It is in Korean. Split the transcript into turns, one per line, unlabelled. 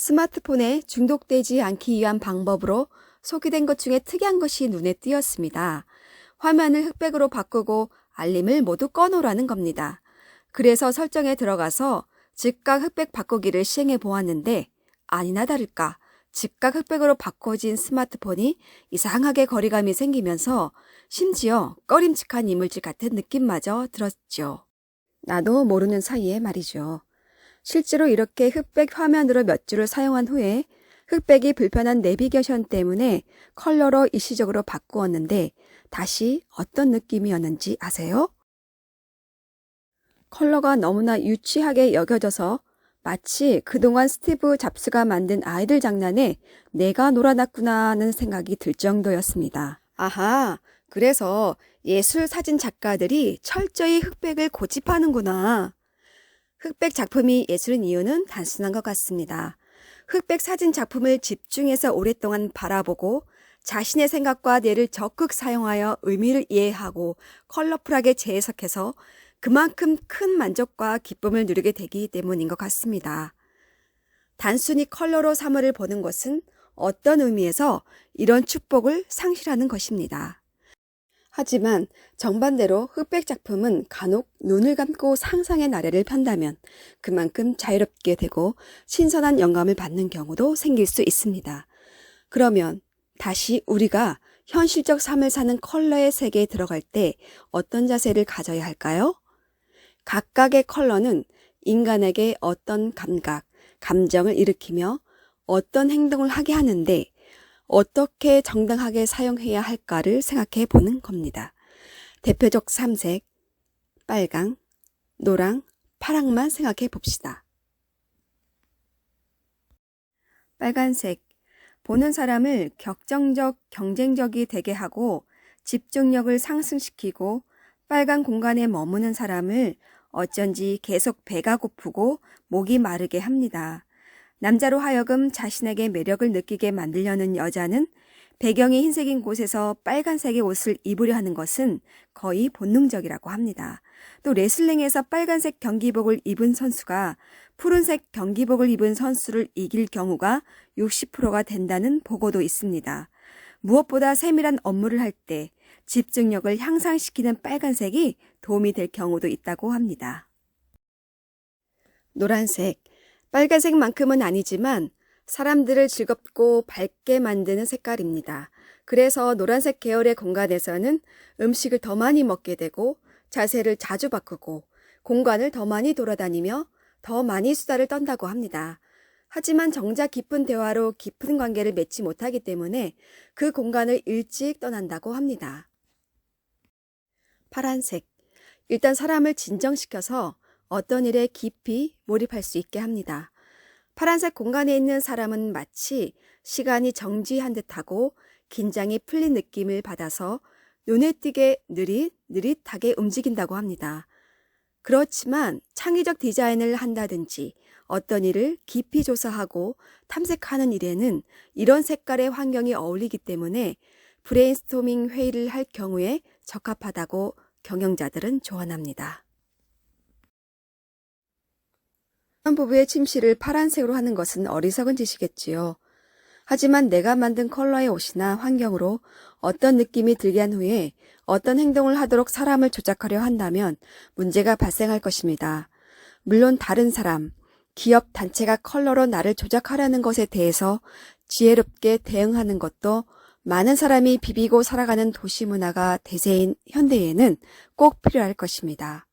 스마트폰에 중독되지 않기 위한 방법으로 소개된 것 중에 특이한 것이 눈에 띄었습니다. 화면을 흑백으로 바꾸고 알림을 모두 꺼놓으라는 겁니다. 그래서 설정에 들어가서 즉각 흑백 바꾸기를 시행해 보았는데 아니나 다를까 즉각 흑백으로 바꿔진 스마트폰이 이상하게 거리감이 생기면서 심지어 꺼림칙한 이물질 같은 느낌마저 들었죠. 나도 모르는 사이에 말이죠. 실제로 이렇게 흑백 화면으로 몇 주를 사용한 후에 흑백이 불편한 내비게이션 때문에 컬러로 일시적으로 바꾸었는데 다시 어떤 느낌이었는지 아세요? 컬러가 너무나 유치하게 여겨져서 마치 그동안 스티브 잡스가 만든 아이들 장난에 내가 놀아났구나 하는 생각이 들 정도였습니다. 아하, 그래서 예술 사진 작가들이 철저히 흑백을 고집하는구나. 흑백 작품이 예술인 이유는 단순한 것 같습니다. 흑백 사진 작품을 집중해서 오랫동안 바라보고 자신의 생각과 뇌를 적극 사용하여 의미를 이해하고 컬러풀하게 재해석해서 그만큼 큰 만족과 기쁨을 누리게 되기 때문인 것 같습니다. 단순히 컬러로 사물을 보는 것은 어떤 의미에서 이런 축복을 상실하는 것입니다. 하지만 정반대로 흑백 작품은 간혹 눈을 감고 상상의 나래를 편다면 그만큼 자유롭게 되고 신선한 영감을 받는 경우도 생길 수 있습니다. 그러면 다시 우리가 현실적 삶을 사는 컬러의 세계에 들어갈 때 어떤 자세를 가져야 할까요? 각각의 컬러는 인간에게 어떤 감각, 감정을 일으키며 어떤 행동을 하게 하는데 어떻게 정당하게 사용해야 할까를 생각해 보는 겁니다. 대표적 3색, 빨강, 노랑, 파랑만 생각해 봅시다. 빨간색, 보는 사람을 격정적, 경쟁적이 되게 하고 집중력을 상승시키고 빨간 공간에 머무는 사람을 어쩐지 계속 배가 고프고 목이 마르게 합니다. 남자로 하여금 자신에게 매력을 느끼게 만들려는 여자는 배경이 흰색인 곳에서 빨간색의 옷을 입으려 하는 것은 거의 본능적이라고 합니다. 또 레슬링에서 빨간색 경기복을 입은 선수가 푸른색 경기복을 입은 선수를 이길 경우가 60%가 된다는 보고도 있습니다. 무엇보다 세밀한 업무를 할 때 집중력을 향상시키는 빨간색이 도움이 될 경우도 있다고 합니다. 노란색, 빨간색만큼은 아니지만 사람들을 즐겁고 밝게 만드는 색깔입니다. 그래서 노란색 계열의 공간에서는 음식을 더 많이 먹게 되고 자세를 자주 바꾸고 공간을 더 많이 돌아다니며 더 많이 수다를 떤다고 합니다. 하지만 정작 깊은 대화로 깊은 관계를 맺지 못하기 때문에 그 공간을 일찍 떠난다고 합니다. 파란색, 일단 사람을 진정시켜서 어떤 일에 깊이 몰입할 수 있게 합니다. 파란색 공간에 있는 사람은 마치 시간이 정지한 듯하고 긴장이 풀린 느낌을 받아서 눈에 띄게 느릿느릿하게 움직인다고 합니다. 그렇지만 창의적 디자인을 한다든지 어떤 일을 깊이 조사하고 탐색하는 일에는 이런 색깔의 환경이 어울리기 때문에 브레인스토밍 회의를 할 경우에 적합하다고 경영자들은 조언합니다. 부부의 침실을 파란색으로 하는 것은 어리석은 짓이겠지요. 하지만 내가 만든 컬러의 옷이나 환경으로 어떤 느낌이 들게 한 후에 어떤 행동을 하도록 사람을 조작하려 한다면 문제가 발생할 것입니다. 물론 다른 사람, 기업 단체가 컬러로 나를 조작하려는 것에 대해서 지혜롭게 대응하는 것도 많은 사람이 비비고 살아가는 도시 문화가 대세인 현대에는 꼭 필요할 것입니다.